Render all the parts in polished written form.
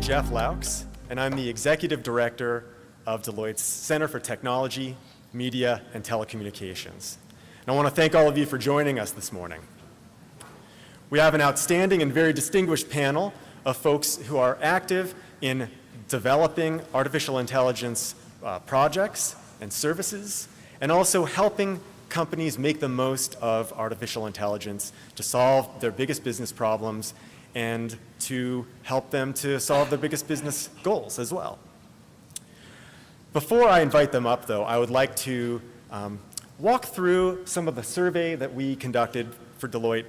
Jeff Laux, and I'm the Executive Director of Deloitte's Center for Technology, Media, and Telecommunications. And I want to thank all of you for joining us this morning. We have an outstanding and very distinguished panel of folks who are active in developing artificial intelligence projects and services, and also helping companies make the most of artificial intelligence to solve their biggest business problems and to help them to solve their biggest business goals as well. Before I invite them up, though, I would like to walk through some of the survey that we conducted for Deloitte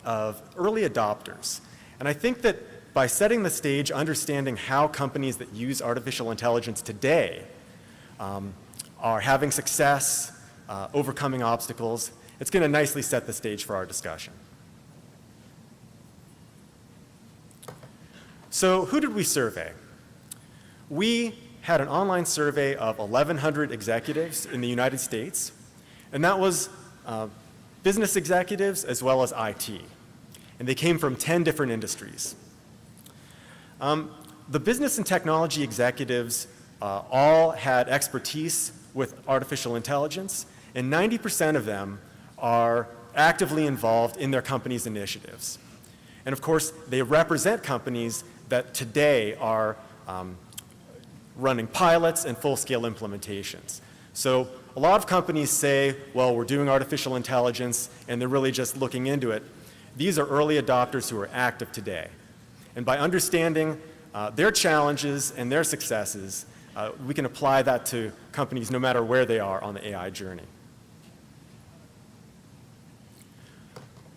of early adopters. And I think that by setting the stage, understanding how companies that use artificial intelligence today are having success, overcoming obstacles, it's going to nicely set the stage for our discussion. So who did we survey? We had an online survey of 1,100 executives in the United States, and that was business executives as well as IT. And they came from 10 different industries. The business and technology executives all had expertise with artificial intelligence, and 90% of them are actively involved in their company's initiatives. And of course, they represent companies that today are running pilots and full-scale implementations. So a lot of companies say, well, we're doing artificial intelligence, and they're really just looking into it. These are early adopters who are active today. And by understanding their challenges and their successes, we can apply that to companies no matter where they are on the AI journey.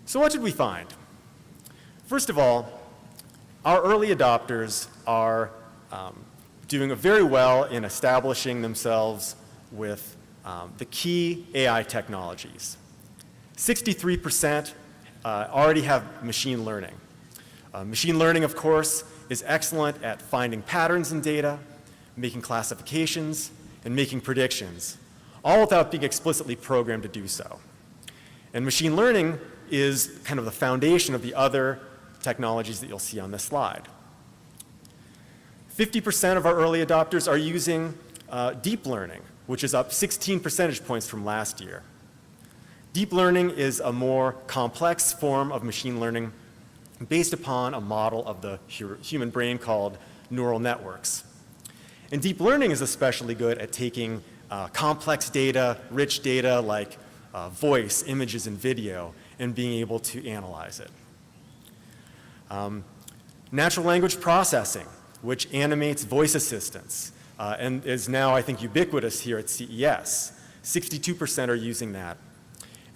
So what did we find? First of all, our early adopters are doing very well in establishing themselves with the key AI technologies. 63% already have machine learning. Machine learning, of course, is excellent at finding patterns in data, making classifications, and making predictions, all without being explicitly programmed to do so. And machine learning is kind of the foundation of the other technologies that you'll see on this slide. 50% of our early adopters are using deep learning, which is up 16 percentage points from last year. Deep learning is a more complex form of machine learning based upon a model of the human brain called neural networks. And deep learning is especially good at taking complex data, rich data like voice, images, and video, and being able to analyze it. Natural language processing, which animates voice assistants, and is now, I think, ubiquitous here at CES. 62% are using that.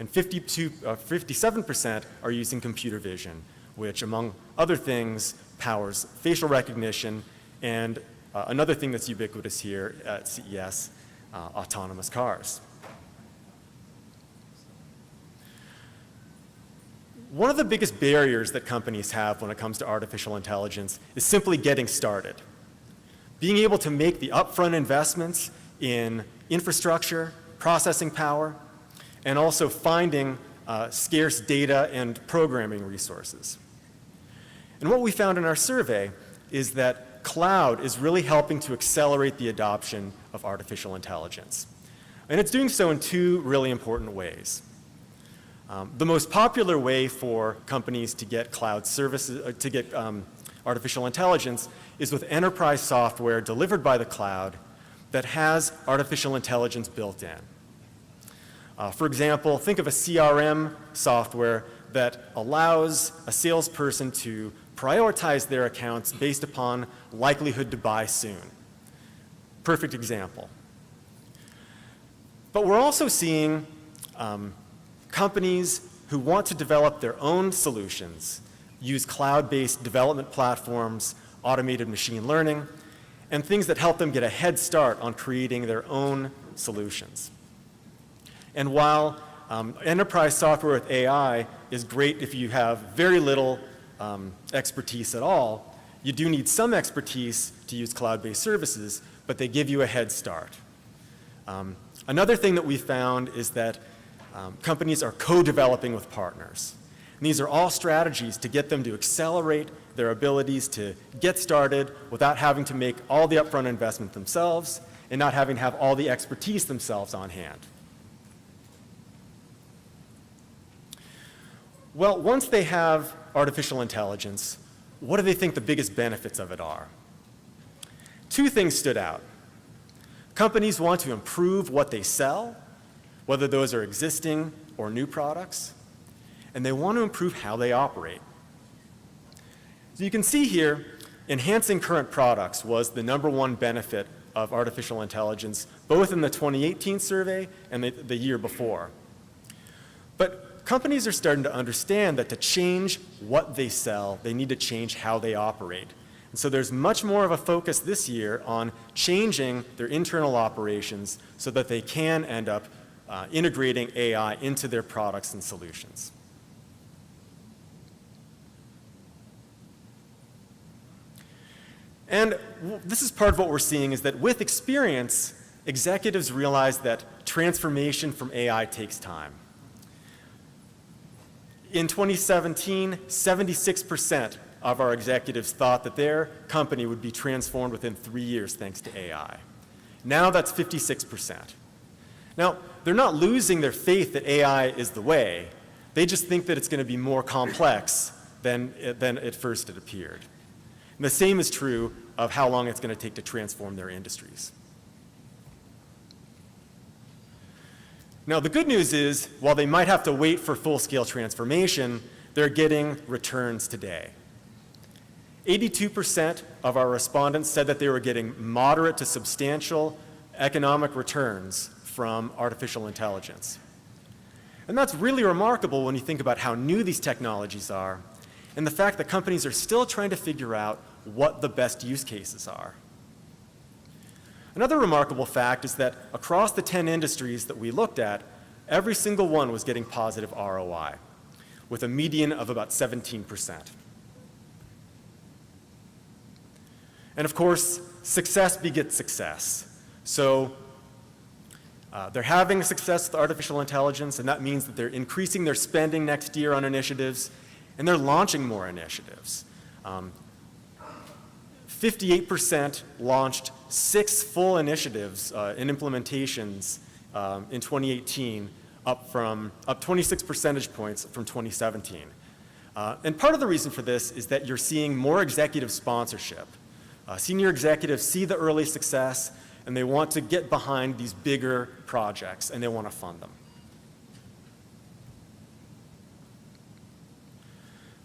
And 57% are using computer vision, which, among other things, powers facial recognition and another thing that's ubiquitous here at CES, autonomous cars. One of the biggest barriers that companies have when it comes to artificial intelligence is simply getting started. Being able to make the upfront investments in infrastructure, processing power, and also finding scarce data and programming resources. And what we found in our survey is that cloud is really helping to accelerate the adoption of artificial intelligence. And it's doing so in two really important ways. The most popular way for companies to get cloud services, to get artificial intelligence, is with enterprise software delivered by the cloud that has artificial intelligence built in. For example, think of a CRM software that allows a salesperson to prioritize their accounts based upon likelihood to buy soon. Perfect example. But we're also seeing companies who want to develop their own solutions use cloud-based development platforms, automated machine learning, and things that help them get a head start on creating their own solutions. And while enterprise software with AI is great if you have very little expertise at all, you do need some expertise to use cloud-based services, but they give you a head start. Another thing that we found is that companies are co-developing with partners. And these are all strategies to get them to accelerate their abilities to get started without having to make all the upfront investment themselves and not having to have all the expertise themselves on hand. Well, once they have artificial intelligence, what do they think the biggest benefits of it are? Two things stood out. Companies want to improve what they sell, whether those are existing or new products, and they want to improve how they operate. So you can see here, enhancing current products was the #1 benefit of artificial intelligence, both in the 2018 survey and the year before. But companies are starting to understand that to change what they sell, they need to change how they operate. And so there's much more of a focus this year on changing their internal operations so that they can end up integrating AI into their products and solutions. And this is part of what we're seeing is that with experience, executives realize that transformation from AI takes time. In 2017, 76% of our executives thought that their company would be transformed within 3 years thanks to AI. Now that's 56%. Now, they're not losing their faith that AI is the way. They just think that it's going to be more complex than at first it appeared. And the same is true of how long it's going to take to transform their industries. Now, the good news is, while they might have to wait for full-scale transformation, they're getting returns today. 82% of our respondents said that they were getting moderate to substantial economic returns from artificial intelligence. And that's really remarkable when you think about how new these technologies are and the fact that companies are still trying to figure out what the best use cases are. Another remarkable fact is that across the 10 industries that we looked at, every single one was getting positive ROI, with a median of about 17%. And of course, success begets success. So they're having success with artificial intelligence, and that means that they're increasing their spending next year on initiatives, and they're launching more initiatives. 58% launched 6 full initiatives and implementations in 2018, up 26 percentage points from 2017. And part of the reason for this is that you're seeing more executive sponsorship. Senior executives see the early success, and they want to get behind these bigger projects, and they want to fund them.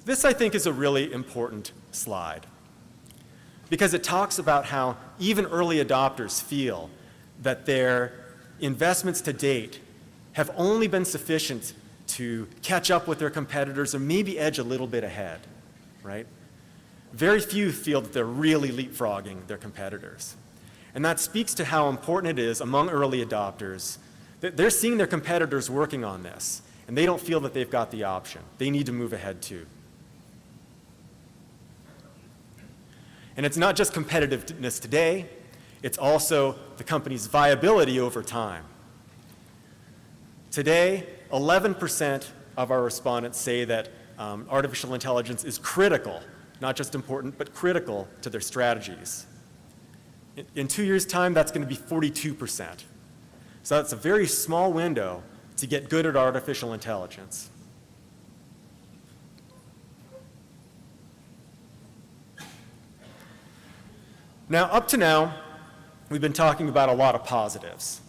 This, I think, is a really important slide, because it talks about how even early adopters feel that their investments to date have only been sufficient to catch up with their competitors or maybe edge a little bit ahead, right? Very few feel that they're really leapfrogging their competitors. And that speaks to how important it is among early adopters that they're seeing their competitors working on this, and they don't feel that they've got the option. They need to move ahead too. And it's not just competitiveness today, it's also the company's viability over time. Today, 11% of our respondents say that artificial intelligence is critical, not just important, but critical to their strategies. In 2 years' time, that's going to be 42%. So that's a very small window to get good at artificial intelligence. Now, up to now, we've been talking about a lot of positives.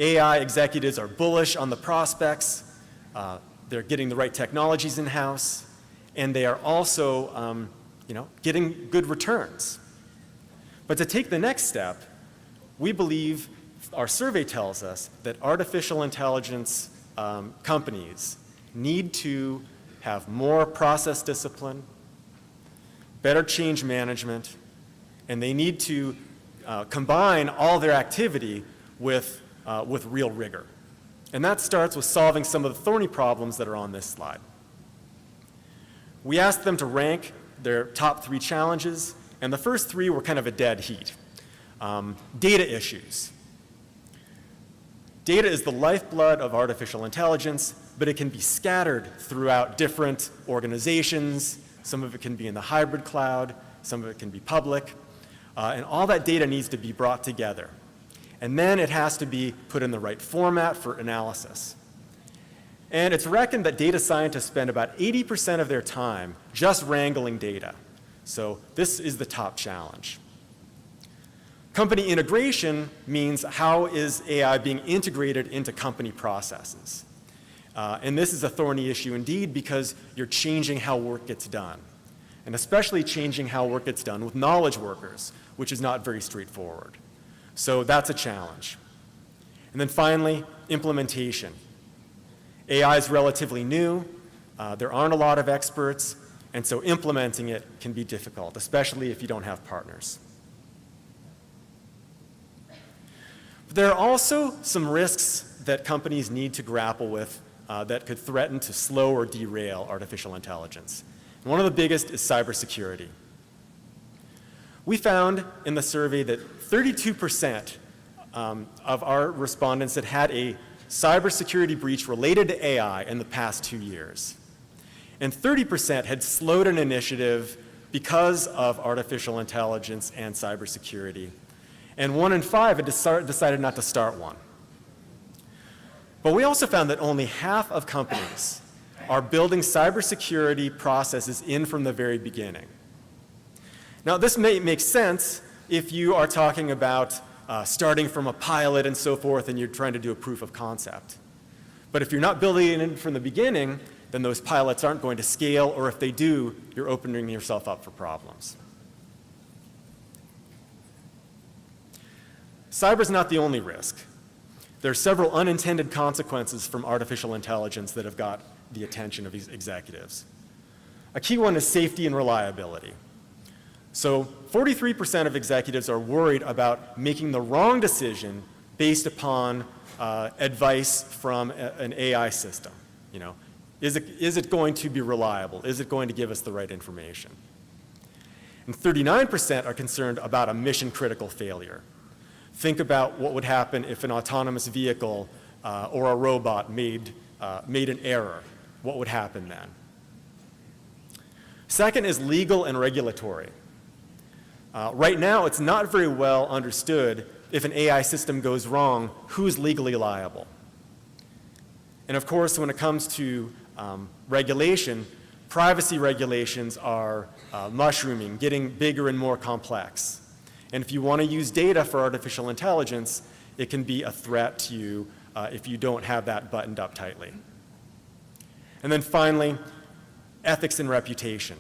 AI executives are bullish on the prospects. They're getting the right technologies in-house, and they are also getting good returns. But to take the next step, we believe, our survey tells us, that artificial intelligence companies need to have more process discipline, better change management, and they need to combine all their activity with real rigor. And that starts with solving some of the thorny problems that are on this slide. We asked them to rank their top 3 challenges, and the first 3 were kind of a dead heat. Data issues. Data is the lifeblood of artificial intelligence, but it can be scattered throughout different organizations, some of it can be in the hybrid cloud, some of it can be public, and all that data needs to be brought together. And then it has to be put in the right format for analysis. And it's reckoned that data scientists spend about 80% of their time just wrangling data. So this is the top challenge. Company integration means how is AI being integrated into company processes. And this is a thorny issue indeed because you're changing how work gets done, and especially changing how work gets done with knowledge workers, which is not very straightforward. So that's a challenge. And then finally, implementation. AI is relatively new. There aren't a lot of experts, and so implementing it can be difficult, especially if you don't have partners. But there are also some risks that companies need to grapple with that could threaten to slow or derail artificial intelligence. And one of the biggest is cybersecurity. We found in the survey that 32% of our respondents had had a cybersecurity breach related to AI in the past 2 years. And 30% had slowed an initiative because of artificial intelligence and cybersecurity. And 1 in 5 had decided not to start one. But we also found that only half of companies are building cybersecurity processes in from the very beginning. Now, this may make sense if you are talking about starting from a pilot and so forth and you're trying to do a proof of concept. But if you're not building it in from the beginning, then those pilots aren't going to scale, or if they do, you're opening yourself up for problems. Cyber is not the only risk. There are several unintended consequences from artificial intelligence that have got the attention of these executives. A key one is safety and reliability. So 43% of executives are worried about making the wrong decision based upon advice from an AI system. You know, is it going to be reliable? Is it going to give us the right information? And 39% are concerned about a mission-critical failure. Think about what would happen if an autonomous vehicle or a robot made an error. What would happen then? Second is legal and regulatory. Right now, it's not very well understood if an AI system goes wrong, who's legally liable. And of course, when it comes to regulation, privacy regulations are mushrooming, getting bigger and more complex. And if you want to use data for artificial intelligence, it can be a threat to you if you don't have that buttoned up tightly. And then finally, ethics and reputation.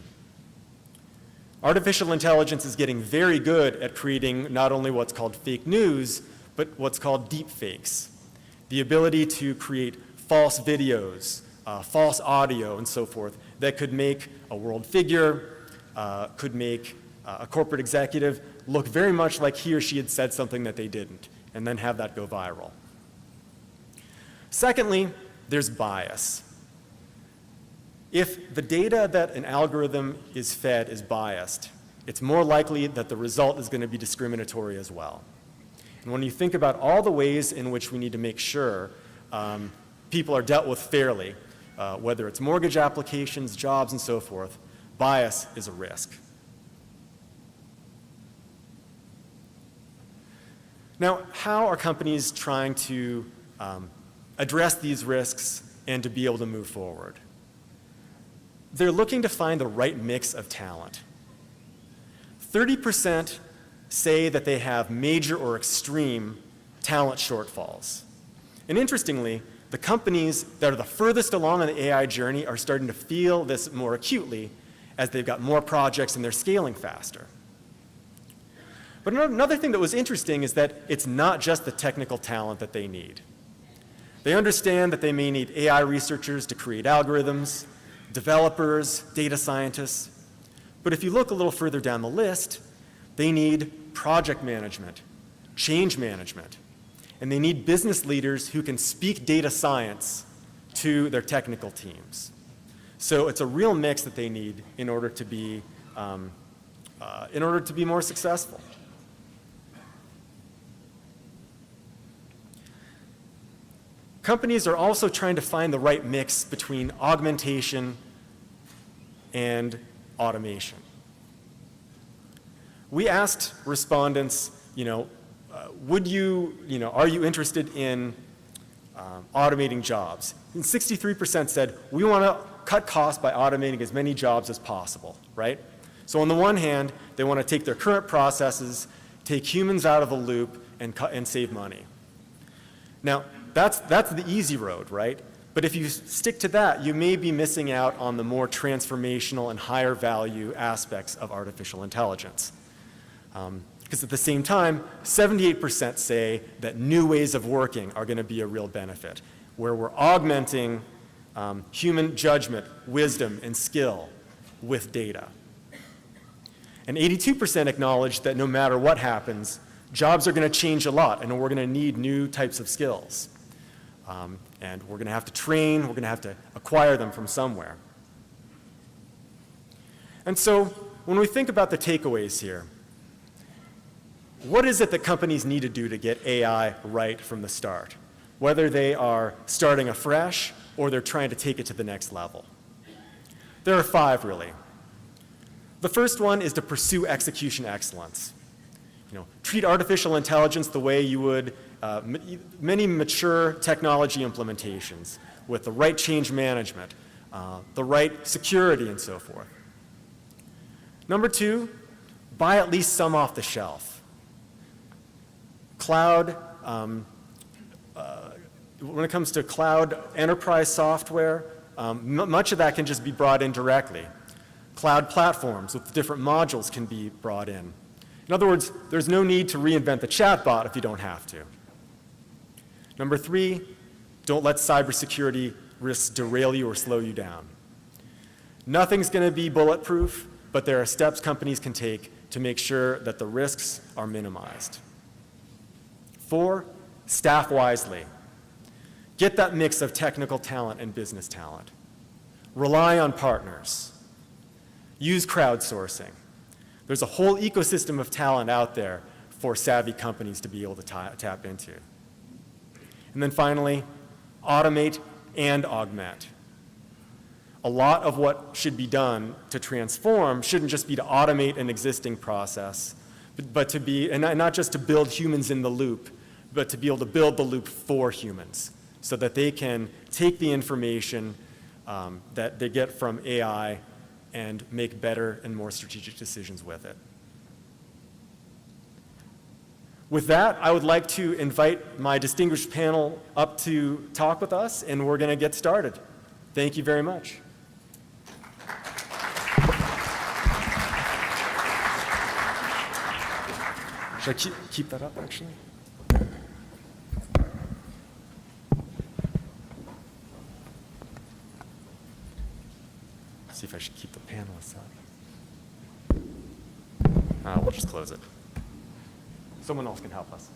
Artificial intelligence is getting very good at creating not only what's called fake news, but what's called deep fakes. The ability to create false videos, false audio, and so forth that could make a world figure, could make a corporate executive look very much like he or she had said something that they didn't, and then have that go viral. Secondly, there's bias. If the data that an algorithm is fed is biased, it's more likely that the result is going to be discriminatory as well. And when you think about all the ways in which we need to make sure people are dealt with fairly, whether it's mortgage applications, jobs, and so forth, bias is a risk. Now, how are companies trying to address these risks and to be able to move forward? They're looking to find the right mix of talent. 30% say that they have major or extreme talent shortfalls. And interestingly, the companies that are the furthest along on the AI journey are starting to feel this more acutely as they've got more projects and they're scaling faster. But another thing that was interesting is that it's not just the technical talent that they need. They understand that they may need AI researchers to create algorithms, developers, data scientists. But if you look a little further down the list, they need project management, change management, and they need business leaders who can speak data science to their technical teams. So it's a real mix that they need in order to be more successful. Companies are also trying to find the right mix between augmentation and automation. We asked respondents, are you interested in automating jobs? And 63% said, we want to cut costs by automating as many jobs as possible, right? So on the one hand, they want to take their current processes, take humans out of the loop, and save money. Now, that's the easy road, right? But if you stick to that, you may be missing out on the more transformational and higher value aspects of artificial intelligence. Because at the same time, 78% say that new ways of working are going to be a real benefit, where we're augmenting human judgment, wisdom, and skill with data. And 82% acknowledge that no matter what happens, jobs are going to change a lot, and we're going to need new types of skills. And we're going to have to train, we're going to have to acquire them from somewhere. And so when we think about the takeaways here, what is it that companies need to do to get AI right from the start, whether they are starting afresh or they're trying to take it to the next level? There are 5, really. The first one is to pursue execution excellence. Treat artificial intelligence the way you would many mature technology implementations, with the right change management, the right security, and so forth. Number 2, buy at least some off the shelf. Cloud, when it comes to cloud enterprise software, much of that can just be brought in directly. Cloud platforms with different modules can be brought in. In other words, there's no need to reinvent the chatbot if you don't have to. Number 3, don't let cybersecurity risks derail you or slow you down. Nothing's going to be bulletproof, but there are steps companies can take to make sure that the risks are minimized. 4, staff wisely. Get that mix of technical talent and business talent. Rely on partners. Use crowdsourcing. There's a whole ecosystem of talent out there for savvy companies to be able to tap into. And then finally, automate and augment. A lot of what should be done to transform shouldn't just be to automate an existing process, but to be, and not just to build humans in the loop, but to be able to build the loop for humans so that they can take the information that they get from AI and make better and more strategic decisions with it. With that, I would like to invite my distinguished panel up to talk with us, and we're going to get started. Thank you very much. Should I keep that up, actually? See if I should keep the panelists up. We'll just close it. Someone else can help us.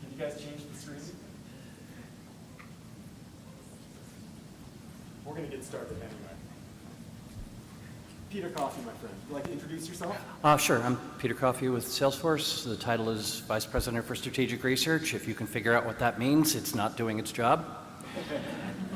Can you guys change the screen? We're going to get started anyway. Peter Coffey, my friend. Would you like to introduce yourself? Sure. I'm Peter Coffey with Salesforce. The title is Vice President for Strategic Research. If you can figure out what that means, it's not doing its job.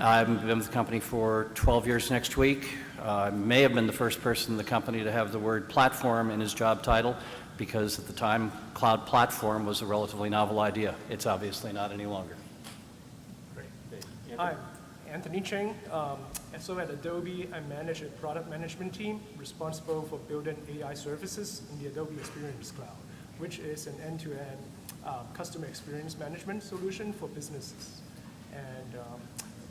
I've been with the company for 12 years next week. I may have been the first person in the company to have the word platform in his job title, because at the time, cloud platform was a relatively novel idea. It's obviously not any longer. Great. Hi, Anthony Cheng. So at Adobe, I manage a product management team responsible for building AI services in the Adobe Experience Cloud, which is an end-to-end customer experience management solution for businesses. And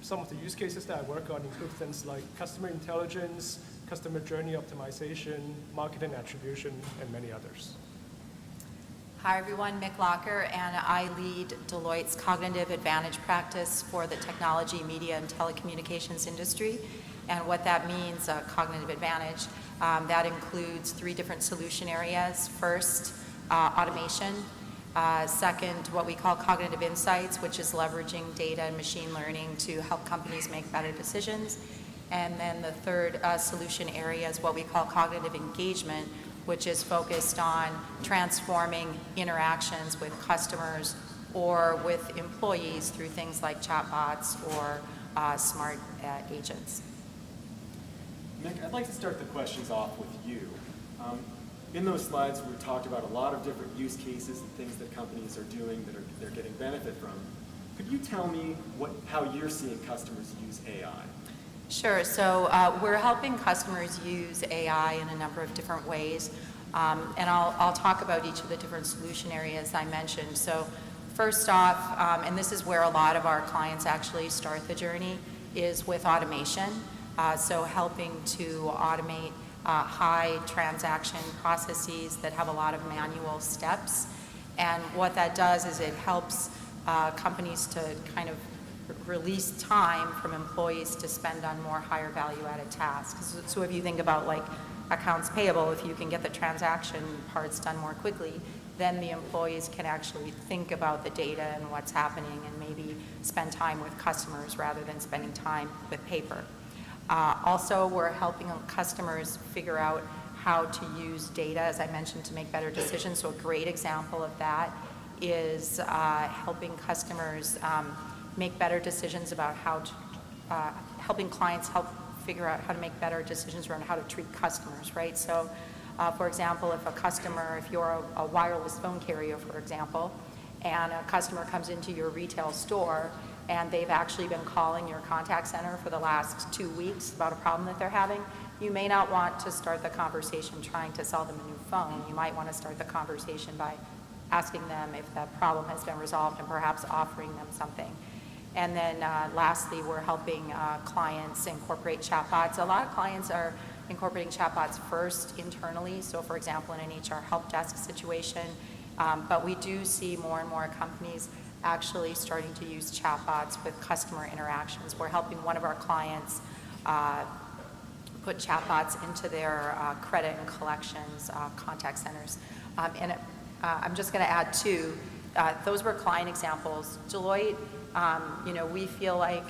some of the use cases that I work on include things like customer intelligence, customer journey optimization, marketing attribution, and many others. Hi everyone, Mick Locker, and I lead Deloitte's Cognitive Advantage practice for the technology, media, and telecommunications industry. And what that means, cognitive advantage, that includes 3 different solution areas. First, automation. Second, what we call cognitive insights, which is leveraging data and machine learning to help companies make better decisions. And then the third solution area is what we call cognitive engagement, which is focused on transforming interactions with customers or with employees through things like chatbots or smart agents. Mick, I'd like to start the questions off with you. In those slides, we talked about a lot of different use cases and things that companies are doing that they're getting benefit from. Could you tell me how you're seeing customers use AI? Sure. So we're helping customers use AI in a number of different ways. And I'll talk about each of the different solution areas I mentioned. So first off, and this is where a lot of our clients actually start the journey, is with automation. So helping to automate high transaction processes that have a lot of manual steps. And what that does is it helps companies to kind of release time from employees to spend on more higher value added tasks. So if you think about like accounts payable, if you can get the transaction parts done more quickly, then the employees can actually think about the data and what's happening and maybe spend time with customers rather than spending time with paper. Also, we're helping customers figure out how to use data, as I mentioned, to make better decisions. So a great example of that is helping customers make better decisions about how to, helping clients help figure out how to make better decisions around how to treat customers, right? So, for example, if you're a wireless phone carrier, for example, and a customer comes into your retail store and they've actually been calling your contact center for the last 2 weeks about a problem that they're having, you may not want to start the conversation trying to sell them a new phone. You might want to start the conversation by asking them if that problem has been resolved and perhaps offering them something. And then lastly, we're helping clients incorporate chatbots. A lot of clients are incorporating chatbots first internally. So for example, in an HR help desk situation, but we do see more and more companies actually starting to use chatbots with customer interactions. We're helping one of our clients put chatbots into their credit and collections contact centers. And I'm just going to add two. Those were client examples. Deloitte, we feel like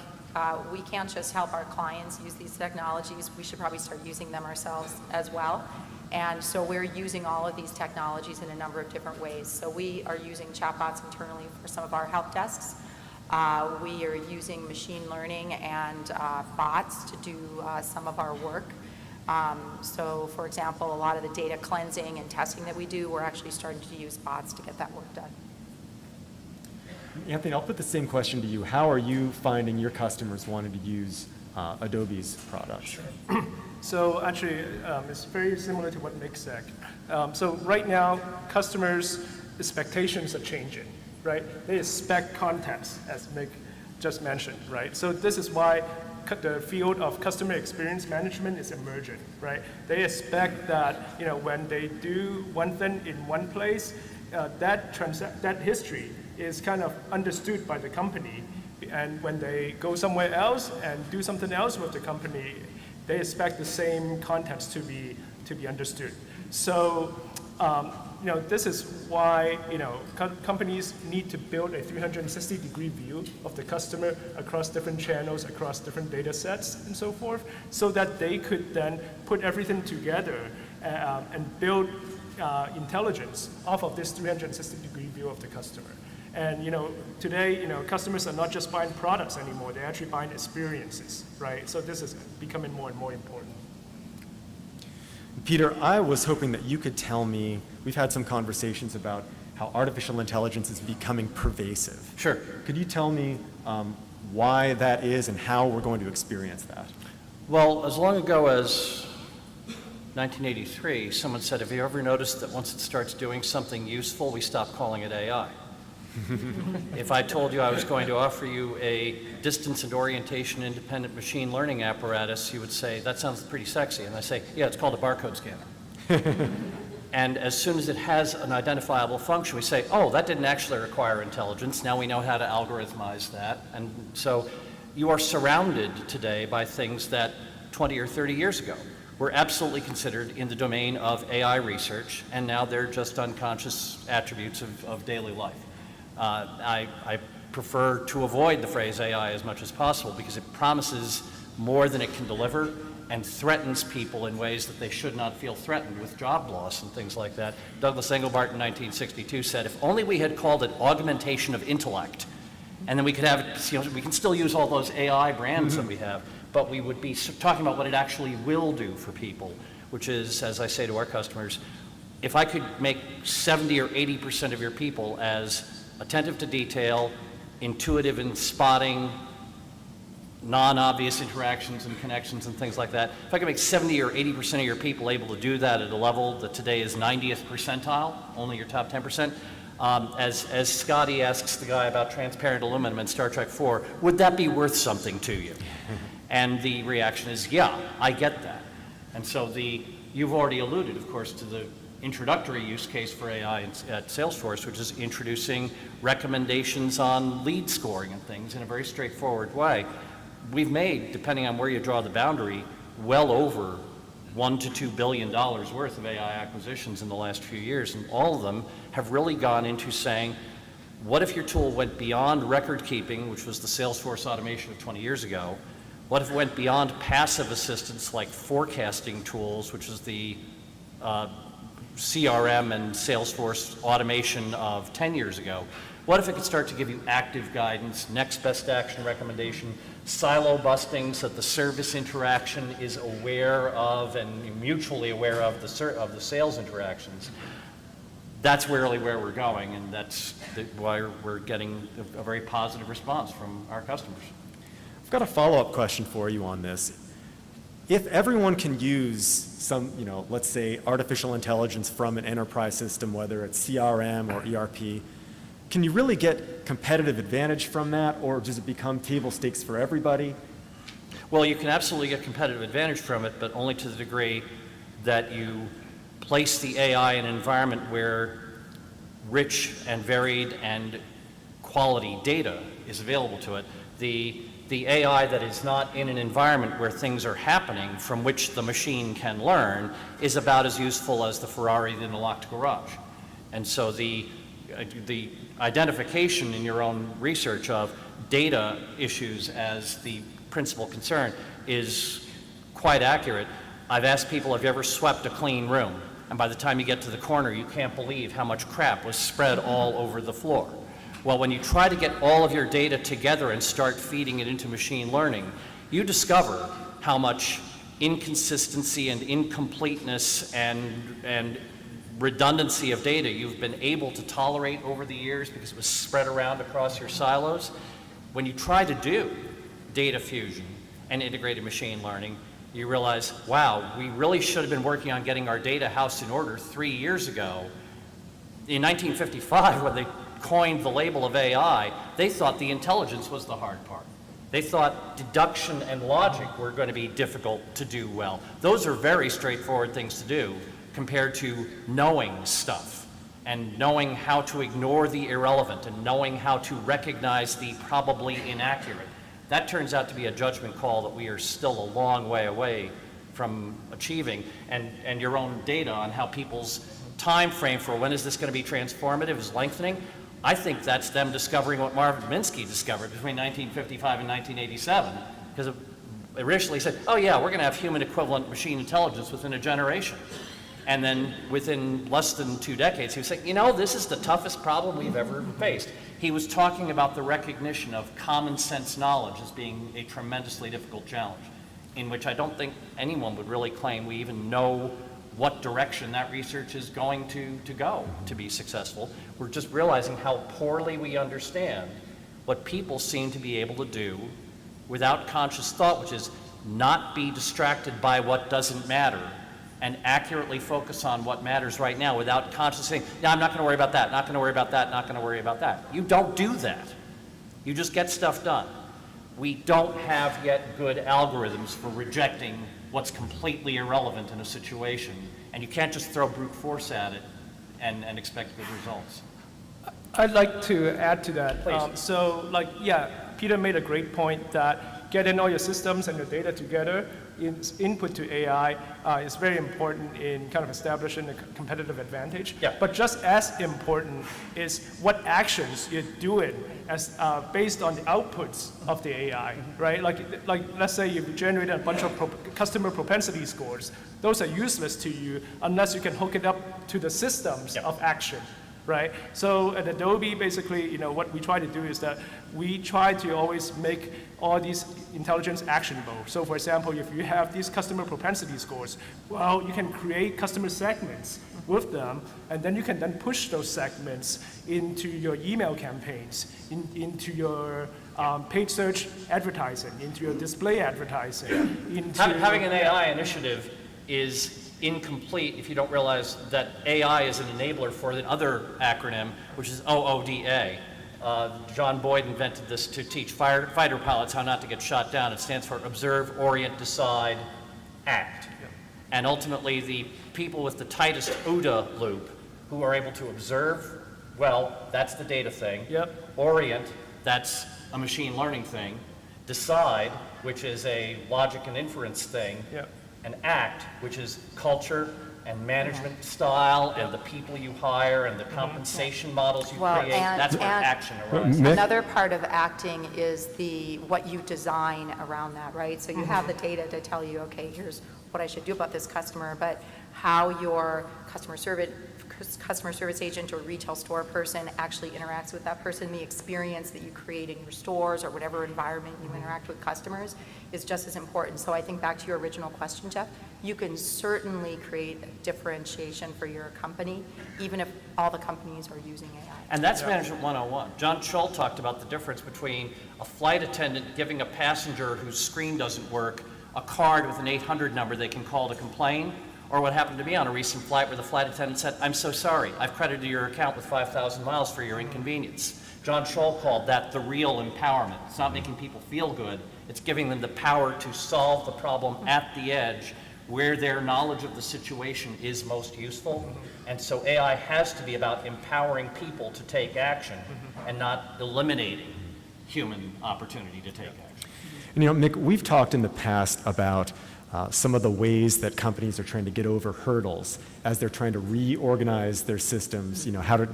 we can't just help our clients use these technologies. We should probably start using them ourselves as well. And so we're using all of these technologies in a number of different ways. So we are using chatbots internally for some of our help desks. We are using machine learning and bots to do some of our work. So for example, a lot of the data cleansing and testing that we do, we're actually starting to use bots to get that work done. Anthony, I'll put the same question to you. How are you finding your customers wanting to use Adobe's products? Sure. So actually, it's very similar to what Mick said. So right now, customers' expectations are changing, right? They expect context, as Mick just mentioned, right? So this is why the field of customer experience management is emerging, right? They expect that, when they do one thing in one place, that history is kind of understood by the company. And when they go somewhere else and do something else with the company, they expect the same context to be understood. So, this is why, companies need to build a 360-degree view of the customer across different channels, across different data sets, and so forth, so that they could then put everything together and build intelligence off of this 360-degree view of the customer. And today, customers are not just buying products anymore; they're actually buying experiences, right? So this is becoming more and more important. Peter, I was hoping that you could tell me, we've had some conversations about how artificial intelligence is becoming pervasive. Sure. Could you tell me why that is and how we're going to experience that? Well, as long ago as 1983, someone said, have you ever noticed that once it starts doing something useful, we stop calling it AI? If I told you I was going to offer you a distance and orientation independent machine learning apparatus, you would say, that sounds pretty sexy. And I say, yeah, it's called a barcode scanner. And as soon as it has an identifiable function, we say, oh, that didn't actually require intelligence. Now we know how to algorithmize that. And so you are surrounded today by things that 20 or 30 years ago were absolutely considered in the domain of AI research, and now they're just unconscious attributes of daily life. I prefer to avoid the phrase AI as much as possible because it promises more than it can deliver and threatens people in ways that they should not feel threatened with job loss and things like that. Douglas Engelbart in 1962 said, if only we had called it augmentation of intellect And then we could have, we can still use all those AI brands that we have, but we would be talking about what it actually will do for people, which is, as I say to our customers, if I could make 70 or 80% of your people as attentive to detail, intuitive in spotting non-obvious interactions and connections and things like that, if I could make 70 or 80% of your people able to do that at a level that today is 90th percentile, only your top 10%, as Scotty asks the guy about transparent aluminum in Star Trek 4, would that be worth something to you? And the reaction is, yeah, I get that. And so you've already alluded, of course, to the introductory use case for AI at Salesforce, which is introducing recommendations on lead scoring and things in a very straightforward way. We've made, depending on where you draw the boundary, well over $1 to $2 billion worth of AI acquisitions in the last few years, and all of them have really gone into saying, what if your tool went beyond record keeping, which was the Salesforce automation of 20 years ago? What if it went beyond passive assistance like forecasting tools, which is the CRM and Salesforce automation of 10 years ago? What if it could start to give you active guidance, next best action recommendation, silo busting so that the service interaction is aware of and mutually aware of the sales interactions? That's really where we're going, and that's why we're getting a very positive response from our customers. I've got a follow-up question for you on this. If everyone can use some, let's say artificial intelligence from an enterprise system, whether it's CRM or ERP, can you really get competitive advantage from that, or does it become table stakes for everybody? Well, you can absolutely get competitive advantage from it, but only to the degree that you place the AI in an environment where rich and varied and quality data is available to it. The AI that is not in an environment where things are happening from which the machine can learn is about as useful as the Ferrari in the locked garage. And so the identification in your own research of data issues as the principal concern is quite accurate. I've asked people, have you ever swept a clean room? And by the time you get to the corner, you can't believe how much crap was spread all over the floor. Well, when you try to get all of your data together and start feeding it into machine learning, you discover how much inconsistency and incompleteness and redundancy of data you've been able to tolerate over the years because it was spread around across your silos. When you try to do data fusion and integrated machine learning, you realize, wow, we really should have been working on getting our data house in order 3 years ago. In 1955, when they coined the label of AI, they thought the intelligence was the hard part. They thought deduction and logic were going to be difficult to do well. Those are very straightforward things to do compared to knowing stuff and knowing how to ignore the irrelevant and knowing how to recognize the probably inaccurate. That turns out to be a judgment call that we are still a long way away from achieving, and your own data on how people's time frame for when is this going to be transformative is lengthening. I think that's them discovering what Marvin Minsky discovered between 1955 and 1987, because it originally said, oh yeah, we're going to have human equivalent machine intelligence within a generation. And then within less than 2 decades, he was saying, this is the toughest problem we've ever faced. He was talking about the recognition of common sense knowledge as being a tremendously difficult challenge, in which I don't think anyone would really claim we even know what direction that research is going to go to be successful. We're just realizing how poorly we understand what people seem to be able to do without conscious thought, which is not be distracted by what doesn't matter and accurately focus on what matters right now without consciously saying, no, I'm not going to worry about that, not going to worry about that, not going to worry about that. You don't do that. You just get stuff done. We don't have yet good algorithms for rejecting what's completely irrelevant in a situation, and you can't just throw brute force at it and expect good results. I'd like to add to that. Please. Peter made a great point that getting all your systems and your data together input to AI is very important in kind of establishing a competitive advantage. Yeah. But just as important is what actions you're doing as based on the outputs of the AI, right? Like let's say you've generated a bunch of customer propensity scores. Those are useless to you unless you can hook it up to the systems of action, right? So at Adobe, basically, what we try to do is that we try to always make all these intelligence actionable. So for example, if you have these customer propensity scores, well, you can create customer segments with them, and then you can then push those segments into your email campaigns, into your paid search advertising, into your display advertising. Having an AI initiative is incomplete if you don't realize that AI is an enabler for the other acronym, which is OODA. John Boyd invented this to teach fighter pilots how not to get shot down. It stands for Observe, Orient, Decide, Act. Yep. And ultimately, the people with the tightest OODA loop who are able to observe, well, that's the data thing. Yep. Orient, that's a machine learning thing. Decide, which is a logic and inference thing. Yep. And act, which is culture and management style and the people you hire and the compensation models you create. That's where action arises. Another part of acting is what you design around that, right? So you have the data to tell you, okay, here's what I should do about this customer, but how your customer service agent or retail store person actually interacts with that person, the experience that you create in your stores or whatever environment you interact with customers is just as important. So I think back to your original question, Jeff, you can certainly create a differentiation for your company, even if all the companies are using AI. And that's Management 101. John Scholl talked about the difference between a flight attendant giving a passenger whose screen doesn't work a card with an 800 number they can call to complain, or what happened to me on a recent flight where the flight attendant said, "I'm so sorry, I've credited your account with 5,000 miles for your inconvenience." John Scholl called that the real empowerment. It's not making people feel good, it's giving them the power to solve the problem at the edge where their knowledge of the situation is most useful. And so AI has to be about empowering people to take action and not eliminating human opportunity to take action. And Mick, we've talked in the past about some of the ways that companies are trying to get over hurdles as they're trying to reorganize their systems, how to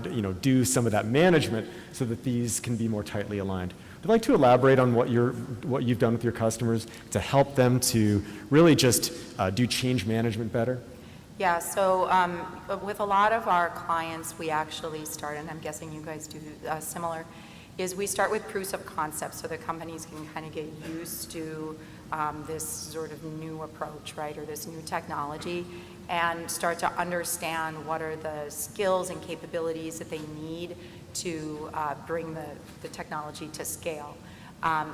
do some of that management so that these can be more tightly aligned. Would you like to elaborate on what you've done with your customers to help them to really just do change management better? Yeah, so with a lot of our clients, we actually start, and I'm guessing you guys do similar, is we start with proofs of concept so the companies can kind of get used to this sort of new approach, right, or this new technology, and start to understand what are the skills and capabilities that they need to bring the technology to scale.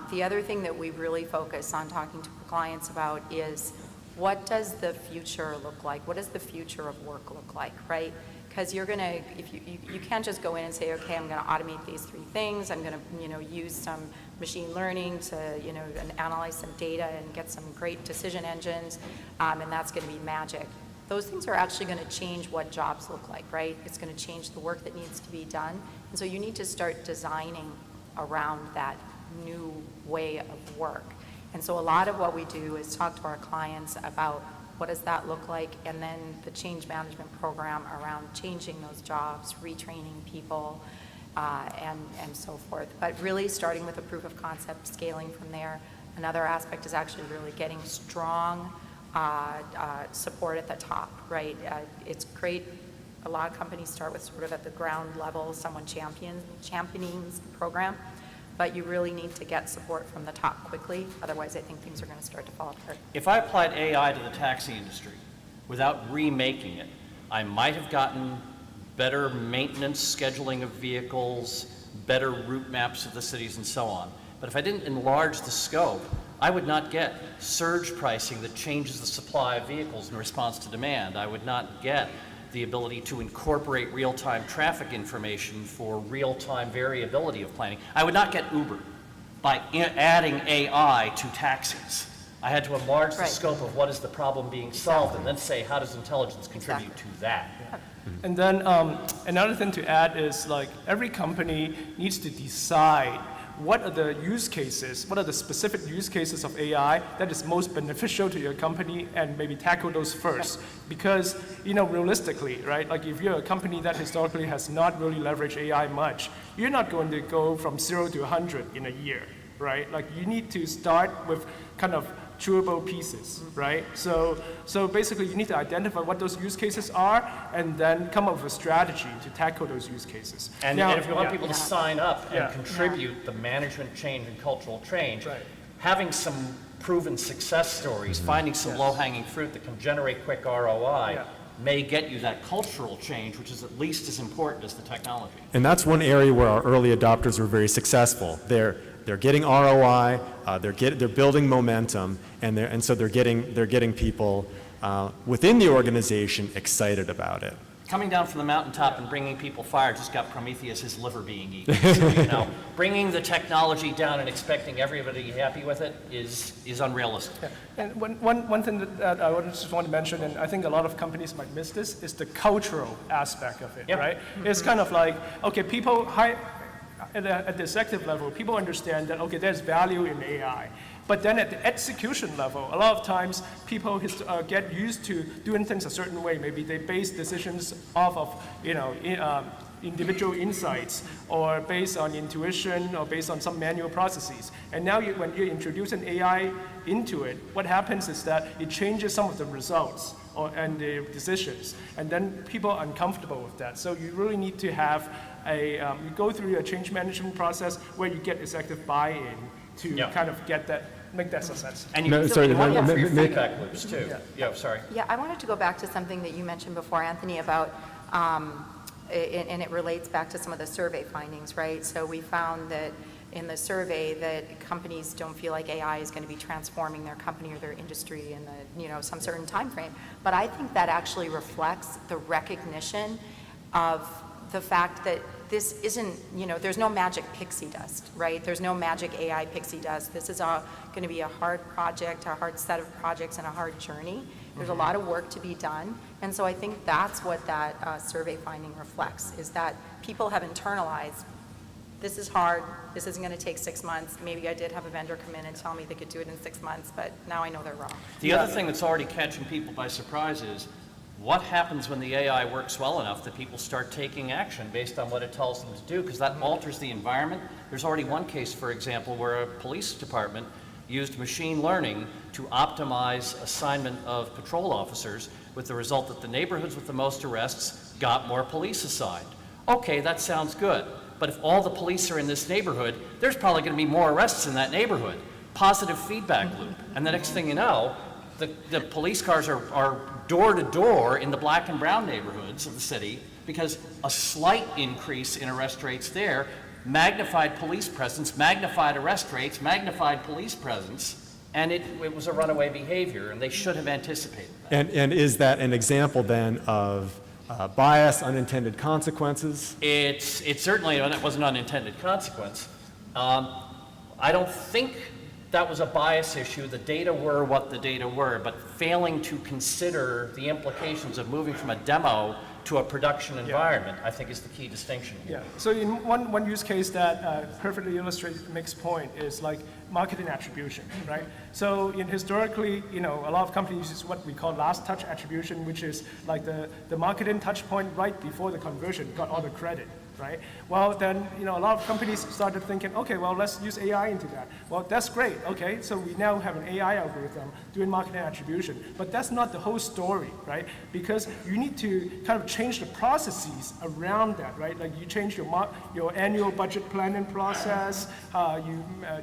The other thing that we really focus on talking to clients about is what does the future look like? What does the future of work look like, right? Because you're going to, if you can't just go in and say, okay, I'm going to automate these 3 things. I'm going to, use some machine learning to, and analyze some data and get some great decision engines, and that's going to be magic. Those things are actually going to change what jobs look like, right? It's going to change the work that needs to be done. And so you need to start designing around that new way of work. And so a lot of what we do is talk to our clients about what does that look like, and then the change management program around changing those jobs, retraining people, and so forth. But really starting with a proof of concept, scaling from there. Another aspect is actually really getting strong support at the top, right? It's great. A lot of companies start with sort of at the ground level, someone championing the program, but you really need to get support from the top quickly. Otherwise, I think things are going to start to fall apart. If I applied AI to the taxi industry without remaking it, I might have gotten better maintenance scheduling of vehicles, better route maps of the cities, and so on. But if I didn't enlarge the scope, I would not get surge pricing that changes the supply of vehicles in response to demand. I would not get the ability to incorporate real-time traffic information for real-time variability of planning. I would not get Uber by adding AI to taxis. I had to enlarge the scope of what is the problem being solved and then say, how does intelligence contribute to that? And then another thing to add is like every company needs to decide what are the use cases, what are the specific use cases of AI that is most beneficial to your company, and maybe tackle those first. Because, realistically, right, like if you're a company that historically has not really leveraged AI much, you're not going to go from 0 to 100 in a year, right? Like you need to start with kind of chewable pieces, right? So basically, you need to identify what those use cases are, and then come up with a strategy to tackle those use cases. And if you want people to sign up and Yeah. contribute the management change and cultural change, Right. having some proven success stories, finding some low-hanging fruit that can generate quick ROI Yeah. may get you that cultural change, which is at least as important as the technology. And that's one area where our early adopters were very successful. They're getting ROI, they're building momentum, and so they're getting people within the organization excited about it. Coming down from the mountaintop and bringing people fire just got Prometheus' liver being eaten. Bringing the technology down and expecting everybody to be happy with it is unrealistic. And one thing that I just want to mention, and I think a lot of companies might miss this, is the cultural aspect of it, Yep. right? It's kind of like, okay, people at the executive level, people understand that, okay, there's value in AI. But then at the execution level, a lot of times people get used to doing things a certain way. Maybe they base decisions off of, individual insights, or based on intuition, or based on some manual processes. And now when you introduce an AI into it, what happens is that it changes some of the results and the decisions. And then people are uncomfortable with that. So you really need to have you go through a change management process where you get executive buy-in to Yeah. kind of make that success. And you No, can sorry, you want no, for your no, feedback loops too. Yeah, sorry. Yeah, I wanted to go back to something that you mentioned before, Anthony, about, and it relates back to some of the survey findings, right? So we found that in the survey that companies don't feel like AI is going to be transforming their company or their industry in some certain time frame. But I think that actually reflects the recognition of the fact that this isn't, there's no magic pixie dust, right? There's no magic AI pixie dust. This is going to be a hard project, a hard set of projects, and a hard journey. There's a lot of work to be done. And so I think that's what that survey finding reflects, is that people have internalized, this is hard, this isn't going to take 6 months. Maybe I did have a vendor come in and tell me they could do it in 6 months, but now I know they're wrong. The other thing that's already catching people by surprise is what happens when the AI works well enough that people start taking action based on what it tells them to do, because that alters the environment. There's already one case, for example, where a police department used machine learning to optimize assignment of patrol officers, with the result that the neighborhoods with the most arrests got more police assigned. Okay, that sounds good, but if all the police are in this neighborhood, there's probably going to be more arrests in that neighborhood. Positive feedback loop. And the next thing you know, the police cars are door to door in the black and brown neighborhoods of the city, because a slight increase in arrest rates there magnified police presence, magnified arrest rates, magnified police presence, and it was a runaway behavior, and they should have anticipated that. And is that an example then of bias, unintended consequences? It certainly was an unintended consequence. I don't think that was a bias issue. The data were what the data were, but failing to consider the implications of moving from a demo to a production environment, I think, is the key distinction here. Yeah. So in one use case that perfectly illustrates Mick's point is like marketing attribution, right? So historically, a lot of companies use what we call last touch attribution, which is like the marketing touch point right before the conversion got all the credit, right? Well, then, a lot of companies started thinking, okay, well, let's use AI into that. Well, that's great, okay? So we now have an AI algorithm doing marketing attribution, but that's not the whole story, right? Because you need to kind of change the processes around that, right? Like you change your annual budget planning process,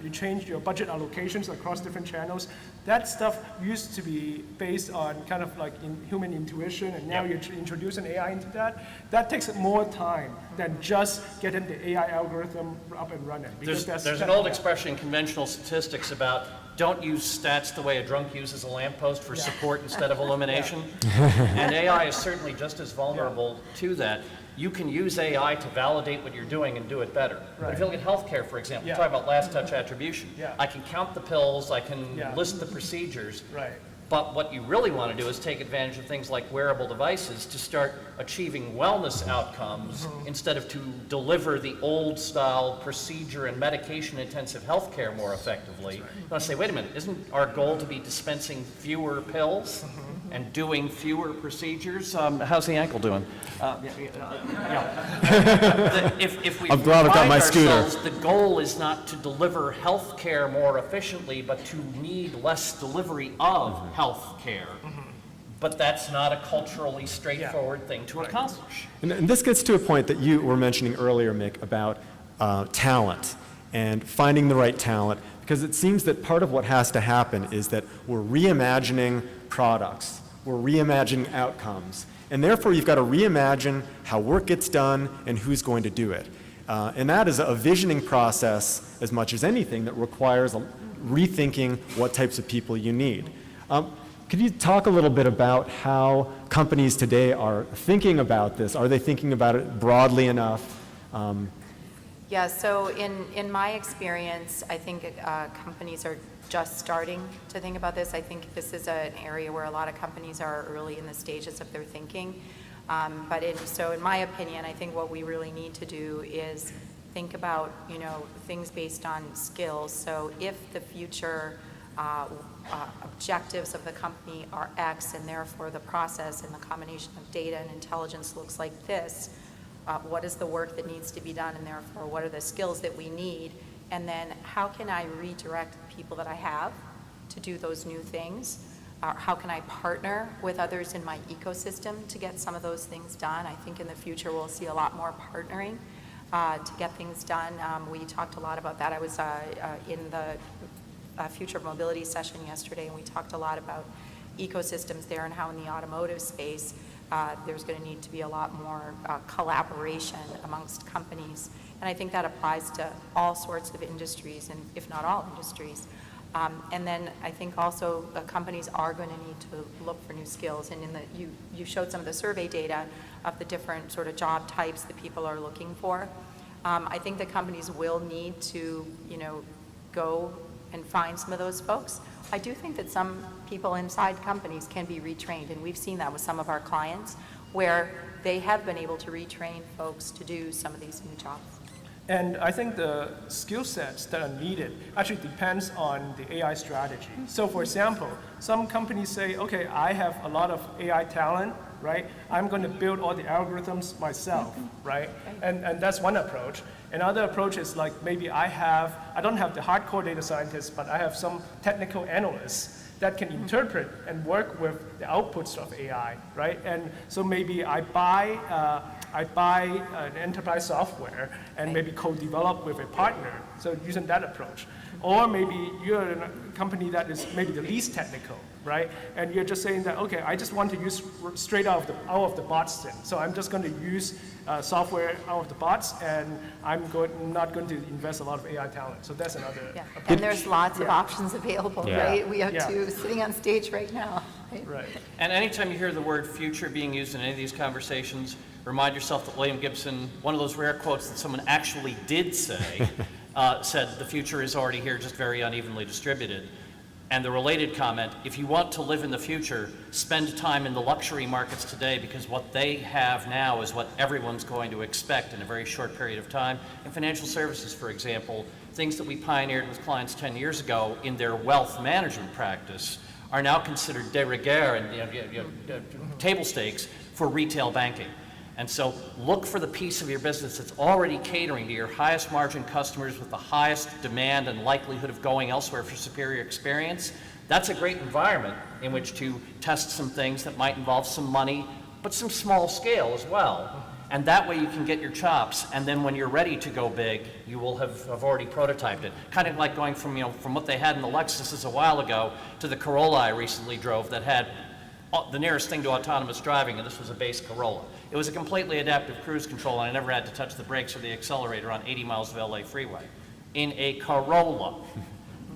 you change your budget allocations across different channels. That stuff used to be based on kind of like human intuition, and now you introduce an AI into that. That takes more time than just getting the AI algorithm up and running. There's an old expression in conventional statistics about don't use stats the way a drunk uses a lamppost for support instead of illumination. And AI is certainly just as vulnerable to that. You can use AI to validate what you're doing and do it better. But if you look at healthcare, for example, talk about last touch attribution. I can count the pills, I can list the procedures. Right. But what you really want to do is take advantage of things like wearable devices to start achieving wellness outcomes instead of to deliver the old style procedure and medication intensive healthcare more effectively. You want to say, wait a minute, isn't our goal to be dispensing fewer pills? and doing fewer procedures. How's the ankle doing? If we I'm glad I've got find my scooter. ourselves, the goal is not to deliver health care more efficiently, but to need less delivery of health care. But that's not a culturally straightforward thing to accomplish. And this gets to a point that you were mentioning earlier, Mick, about talent and finding the right talent, because it seems that part of what has to happen is that we're reimagining products, we're reimagining outcomes, and therefore you've got to reimagine how work gets done and who's going to do it. And that is a visioning process as much as anything that requires rethinking what types of people you need. Could you talk a little bit about how companies today are thinking about this? Are they thinking about it broadly enough? Yeah, so in my experience, I think companies are just starting to think about this. I think this is an area where a lot of companies are early in the stages of their thinking. So in my opinion, I think what we really need to do is think about, things based on skills. So if the future objectives of the company are X, and therefore the process and the combination of data and intelligence looks like this, what is the work that needs to be done, and therefore what are the skills that we need, and then how can I redirect the people that I have to do those new things? How can I partner with others in my ecosystem to get some of those things done? I think in the future we'll see a lot more partnering to get things done. We talked a lot about that. I was in the Future of Mobility session yesterday, and we talked a lot about ecosystems there and how in the automotive space there's going to need to be a lot more collaboration amongst companies. And I think that applies to all sorts of industries, and if not all industries. And then I think also companies are going to need to look for new skills. And you showed some of the survey data of the different sort of job types that people are looking for. I think that companies will need to, go and find some of those folks. I do think that some people inside companies can be retrained, and we've seen that with some of our clients, where they have been able to retrain folks to do some of these new jobs. And I think the skill sets that are needed actually depends on the AI strategy. So for example, some companies say, okay, I have a lot of AI talent, right? I'm going to build all the algorithms myself, right? And that's one approach. Another approach is like maybe I don't have the hardcore data scientists, but I have some technical analysts that can interpret and work with the outputs of AI, right? And so maybe I buy an enterprise software and maybe co-develop with a partner, so using that approach. Or maybe you're in a company that is maybe the least technical, right? And you're just saying that, okay, I just want to use straight out of the box thing. So I'm just going to use software out of the box, and I'm not going to invest a lot of AI talent. So that's another approach. And there's lots of options available, Yeah. right? We have two sitting on stage right now. Right. And anytime you hear the word future being used in any of these conversations, remind yourself that William Gibson, one of those rare quotes that someone actually did say, said the future is already here, just very unevenly distributed. And the related comment, if you want to live in the future, spend time in the luxury markets today, because what they have now is what everyone's going to expect in a very short period of time. In financial services, for example, things that we pioneered with clients 10 years ago in their wealth management practice are now considered de rigueur and table stakes for retail banking. And so look for the piece of your business that's already catering to your highest margin customers with the highest demand and likelihood of going elsewhere for superior experience. That's a great environment in which to test some things that might involve some money, but some small scale as well. And that way you can get your chops, and then when you're ready to go big, you will have already prototyped it. Kind of like going from what they had in the Lexuses a while ago to the Corolla I recently drove that had the nearest thing to autonomous driving, and this was a base Corolla. It was a completely adaptive cruise control, and I never had to touch the brakes or the accelerator on 80 miles of LA freeway. In a Corolla.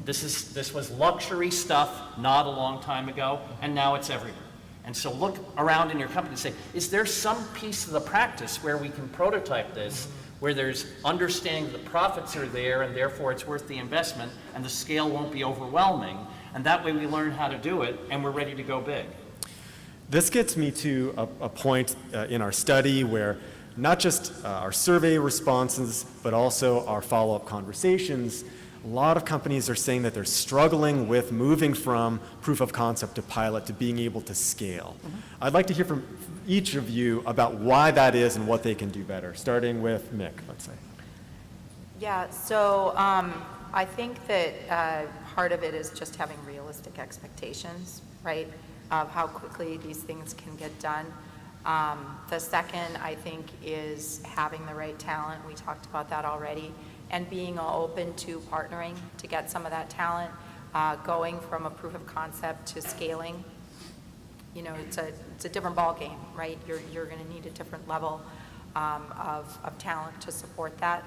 This was luxury stuff not a long time ago, and now it's everywhere. And so look around in your company and say, is there some piece of the practice where we can prototype this, where there's understanding the profits are there and therefore it's worth the investment and the scale won't be overwhelming, and that way we learn how to do it and we're ready to go big. This gets me to a point in our study where not just our survey responses, but also our follow-up conversations A lot of companies are saying that they're struggling with moving from proof of concept to pilot to being able to scale. I'd like to hear from each of you about why that is and what they can do better, starting with Mick, let's say. Yeah, so I think that part of it is just having realistic expectations, right, of how quickly these things can get done. The second, I think, is having the right talent. We talked about that already. And being open to partnering to get some of that talent, going from a proof of concept to scaling. You know, it's a different ballgame, right? You're going to need a different level of talent to support that.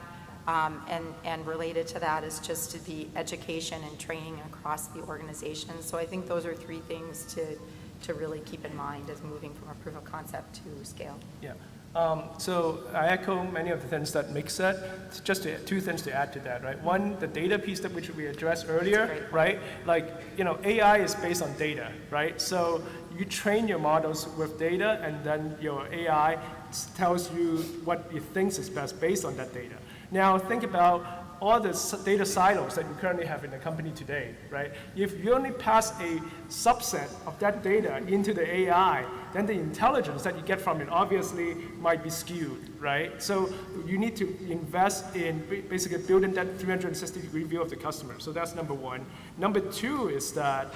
And related to that is just the education and training across the organization. So I think those are three things to really keep in mind as moving from a proof of concept to scale. Yeah. So I echo many of the things that Mick said. It's just two things to add to that, right? One, the data piece that which we addressed earlier, right? Like, you know, AI is based on data, right? So you train your models with data, and then your AI tells you what it thinks is best based on that data. Now think about all the data silos that you currently have in the company today, right? If you only pass a subset of that data into the AI, then the intelligence that you get from it obviously might be skewed, right? So you need to invest in basically building that 360-degree view of the customer. So that's number one. Number two is that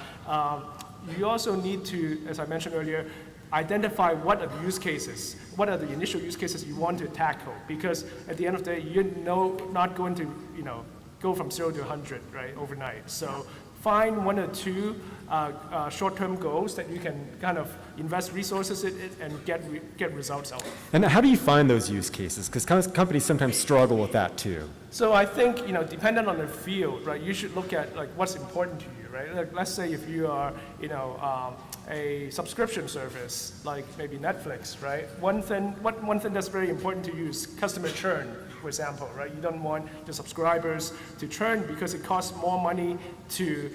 you also need to, as I mentioned earlier, identify what are the use cases, what are the initial use cases you want to tackle, because at the end of the day, you're not going to, you know, go from 0 to 100, right, overnight. So find one or two short-term goals that you can kind of invest resources in it and get results out of. And how do you find those use cases? Because companies sometimes struggle with that too. So I think, you know, dependent on the field, right, you should look at like what's important to you, right? Like, let's say if you are, you know, a subscription service like maybe Netflix, right? One thing that's very important to you is customer churn, for example, right? You don't want the subscribers to churn because it costs more money to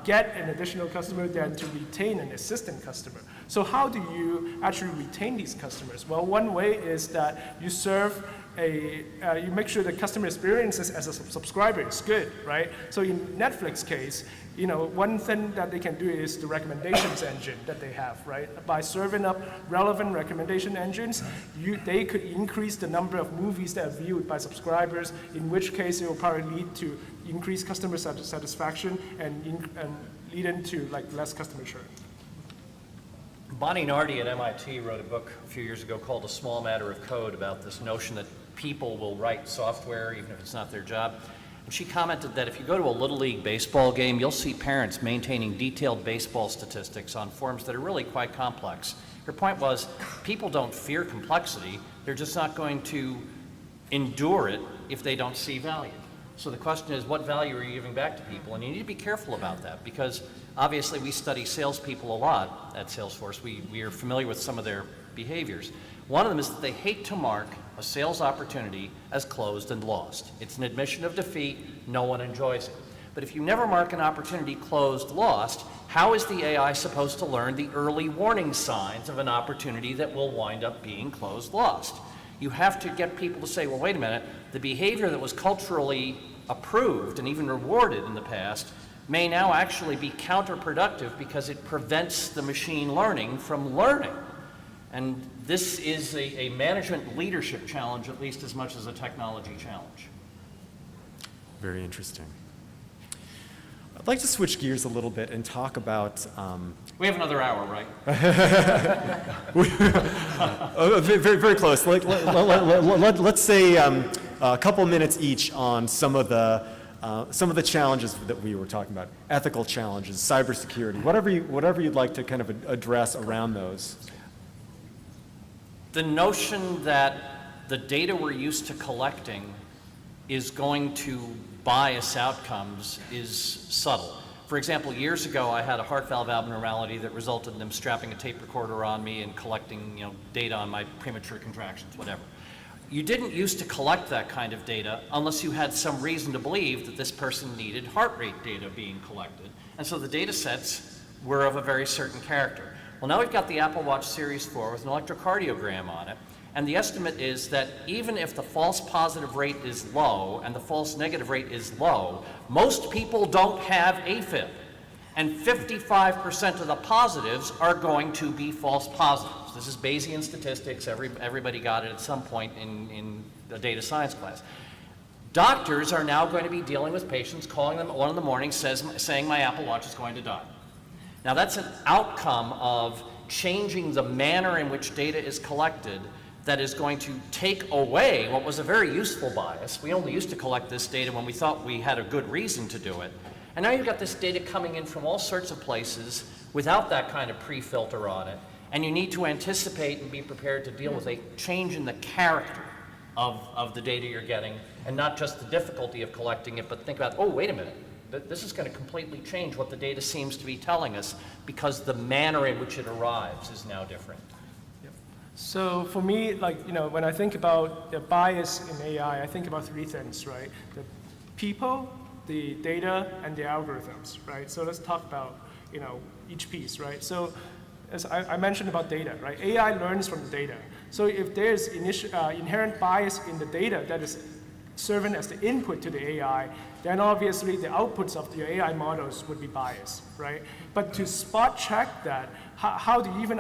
get an additional customer than to retain an existing customer. So how do you actually retain these customers? Well, one way is that you serve you make sure the customer experiences as a subscriber is good, right? So in Netflix case, you know, one thing that they can do is the recommendations engine that they have, right? By serving up relevant recommendation engines, they could increase the number of movies that are viewed by subscribers, in which case it will probably lead to increased customer satisfaction and lead into like less customer churn. Bonnie Nardi at MIT wrote a book a few years ago called A Small Matter of Code about this notion that people will write software even if it's not their job. And she commented that if you go to a Little League baseball game, you'll see parents maintaining detailed baseball statistics on forms that are really quite complex. Her point was, people don't fear complexity, they're just not going to endure it if they don't see value. So the question is, what value are you giving back to people? And you need to be careful about that, because obviously we study salespeople a lot at Salesforce. We are familiar with some of their behaviors. One of them is that they hate to mark a sales opportunity as closed and lost. It's an admission of defeat, no one enjoys it. But if you never mark an opportunity closed, lost, how is the AI supposed to learn the early warning signs of an opportunity that will wind up being closed, lost? You have to get people to say, well, wait a minute, the behavior that was culturally approved and even rewarded in the past may now actually be counterproductive because it prevents the machine learning from learning. And this is a management leadership challenge, at least as much as a technology challenge. Very interesting. I'd like to switch gears a little bit and talk about... We have another hour, right? Very, very close. Let's say a couple minutes each on some of the challenges that we were talking about, ethical challenges, cybersecurity, whatever you'd like to kind of address around those. The notion that the data we're used to collecting is going to bias outcomes is subtle. For example, years ago, I had a heart valve abnormality that resulted in them strapping a tape recorder on me and collecting, data on my premature contractions, whatever. You didn't used to collect that kind of data unless you had some reason to believe that this person needed heart rate data being collected. And so the data sets were of a very certain character. Well, now we've got the Apple Watch Series 4 with an electrocardiogram on it, And the estimate is that even if the false positive rate is low and the false negative rate is low, most people don't have AFib. And 55% of the positives are going to be false positives. This is Bayesian statistics. Everybody got it at some point in the data science class. Doctors are now going to be dealing with patients, calling them at 1 in the morning, saying my Apple Watch is going to die. Now that's an outcome of changing the manner in which data is collected that is going to take away what was a very useful bias. We only used to collect this data when we thought we had a good reason to do it. And now you've got this data coming in from all sorts of places without that kind of pre-filter on it. And you need to anticipate and be prepared to deal with a change in the character of the data you're getting, and not just the difficulty of collecting it, but think about, oh, wait a minute. This is going to completely change what the data seems to be telling us because the manner in which it arrives is now different. So for me, when I think about the bias in AI, I think about three things, right? The people, the data, and the algorithms, right? So let's talk about, each piece, right? So as I mentioned about data, right? AI learns from the data. So if there's inherent bias in the data that is serving as the input to the AI, then obviously the outputs of your AI models would be biased, right? But to spot check that, how do you even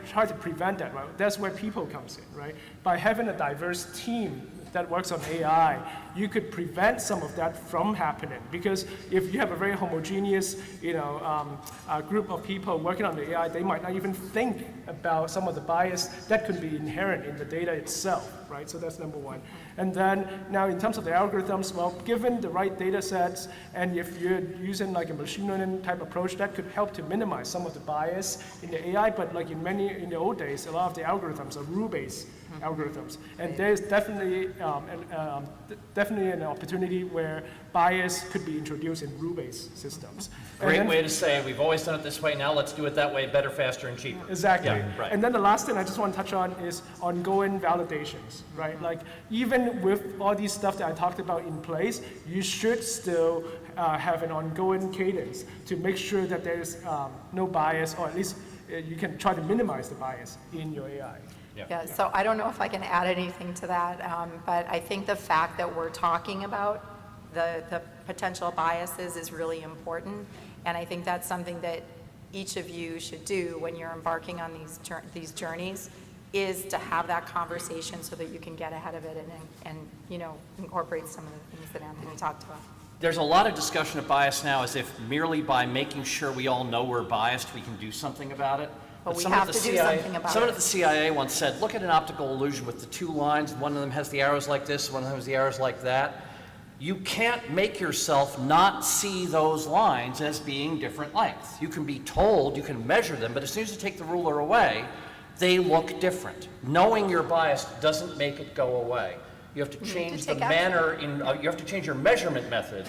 try to prevent that? Right? That's where people comes in, right? By having a diverse team that works on AI, you could prevent some of that from happening. Because if you have a very homogeneous, group of people working on the AI, they might not even think about some of the bias that could be inherent in the data itself, right? So that's number one. And then now in terms of the algorithms, well, given the right data sets, and if you're using like a machine learning type approach, that could help to minimize some of the bias in the AI. But like in the old days, a lot of the algorithms are rule-based algorithms, and there's definitely an opportunity where bias could be introduced in rule-based systems. Great way to say, we've always done it this way, now let's do it that way, better, faster, and cheaper. Exactly. Yeah, right. And then the last thing I just want to touch on is ongoing validations, right? Like even with all these stuff that I talked about in place, you should still have an ongoing cadence to make sure that there's no bias, or at least you can try to minimize the bias in your AI. Yeah, so I don't know if I can add anything to that, but I think the fact that we're talking about the potential biases is really important, and I think that's something that each of you should do when you're embarking on these journeys, is to have that conversation so that you can get ahead of it and incorporate some of the things that Anthony talked about. There's a lot of discussion of bias now as if merely by making sure we all know we're biased, we can do something about it. But we have to do something about it. Someone at the CIA once said, look at an optical illusion with the two lines, one of them has the arrows like this, one of them has the arrows like that. You can't make yourself not see those lines as being different lengths. You can be told, you can measure them, but as soon as you take the ruler away, they look different. Knowing you're biased doesn't make it go away. You have to change the manner, you have to change your measurement method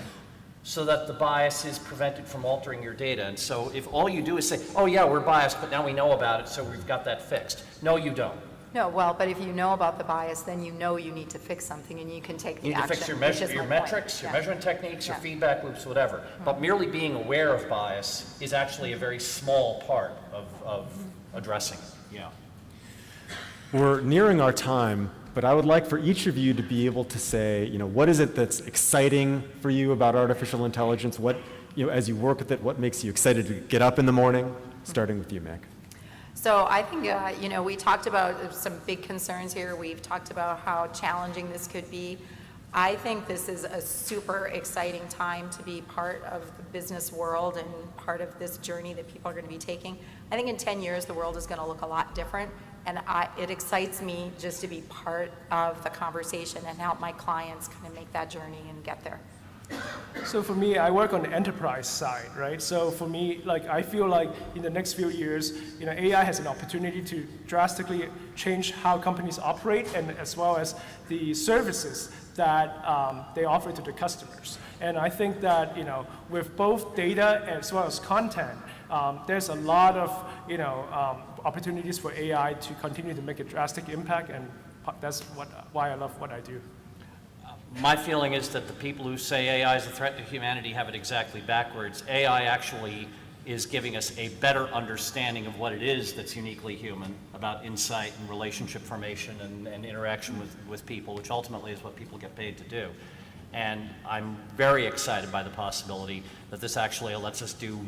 so that the bias is prevented from altering your data. And so if all you do is say, oh yeah, we're biased, but now we know about it, so we've got that fixed. No, you don't. No, well, but if you know about the bias, then you know you need to fix something, and you can take the You need to action. fix your, which is your my metrics, point. your Yeah. measurement techniques, your Yeah. feedback loops, whatever. But merely being aware of bias is actually a very small part of addressing it. Yeah. We're nearing our time, but I would like for each of you to be able to say, what is it that's exciting for you about artificial intelligence? What, as you work with it, what makes you excited to get up in the morning? Starting with you, Mick. So I think, we talked about some big concerns here. We've talked about how challenging this could be. I think this is a super exciting time to be part of the business world and part of this journey that people are going to be taking. I think in 10 years, the world is going to look a lot different. And it excites me just to be part of the conversation and help my clients kind of make that journey and get there. So for me, I work on the enterprise side, right? So for me, I feel like in the next few years, AI has an opportunity to drastically change how companies operate, and as well as the services that they offer to the customers. And I think that with both data as well as content, there's a lot of opportunities for AI to continue to make a drastic impact, and that's why I love what I do. My feeling is that the people who say AI is a threat to humanity have it exactly backwards. AI actually is giving us a better understanding of what it is that's uniquely human about insight and relationship formation and interaction with people, which ultimately is what people get paid to do. And I'm very excited by the possibility that this actually lets us do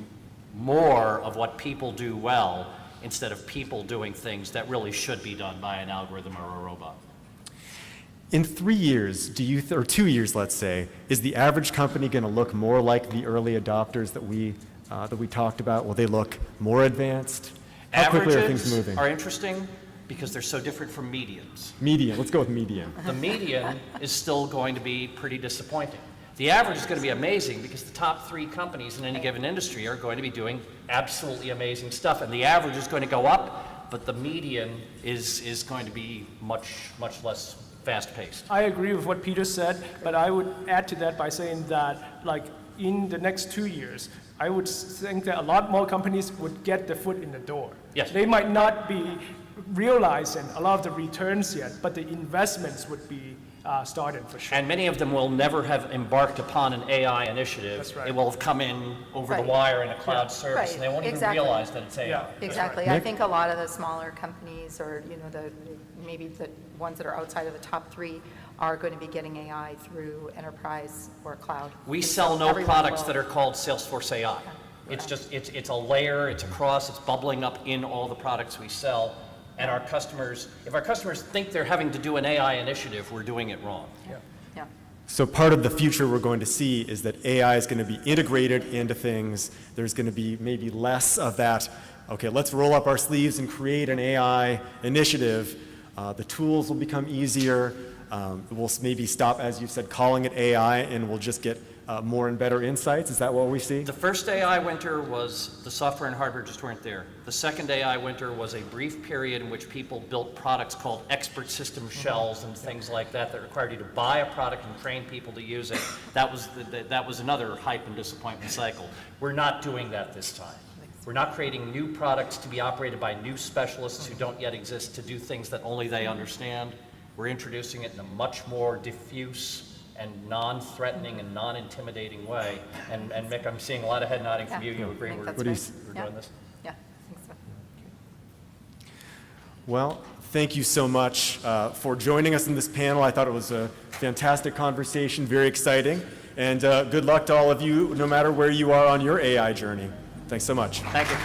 more of what people do well instead of people doing things that really should be done by an algorithm or a robot. In 3 years, or 2 years, let's say, is the average company going to look more like the early adopters that we talked about? Will they look more advanced? How quickly are things moving? Averages are interesting because they're so different from medians. Median. Let's go with median. The median is still going to be pretty disappointing. The average is going to be amazing because the top 3 companies in any given industry are going to be doing absolutely amazing stuff, and the average is going to go up, but the median is going to be much less fast-paced. I agree with what Peter said, but I would add to that by saying that, like, in the next 2 years, I would think that a lot more companies would get the foot in the door. Yes. They might not be realizing a lot of the returns yet, but the investments would be started for sure. And many of them will never have embarked upon an AI initiative. That's right. It will have come in over the Right. wire in a cloud service, and they won't Exactly. even realize that it's AI. Yeah. Exactly. I think a lot of the smaller companies, or maybe the ones that are outside of the top 3, are going to be getting AI through enterprise or cloud. We And sell so no everyone products will- that are called Salesforce AI. It's just, it's a layer, it's across, it's bubbling up in all the products we sell. And our customers, if our customers think they're having to do an AI initiative, we're doing it wrong. Yeah. Yeah. So part of the future we're going to see is that AI is going to be integrated into things. There's going to be maybe less of that, okay, let's roll up our sleeves and create an AI initiative. The tools will become easier. We'll maybe stop, as you said, calling it AI, and we'll just get more and better insights. Is that what we see? The first AI winter was the software and hardware just weren't there. The second AI winter was a brief period in which people built products called expert system shells and things like that that required you to buy a product and train people to use it. That was another hype and disappointment cycle. We're not doing that this time. We're not creating new products to be operated by new specialists who don't yet exist to do things that only they understand. We're introducing it in a much more diffuse and non-threatening and non-intimidating way. And Mick, I'm seeing a lot of head nodding from you. You agree I think we're that's What do you right. s- we're doing this? Yeah, I think so. Well, thank you so much for joining us in this panel. I thought it was a fantastic conversation, very exciting. And good luck to all of you, no matter where you are on your AI journey. Thanks so much. Thank you.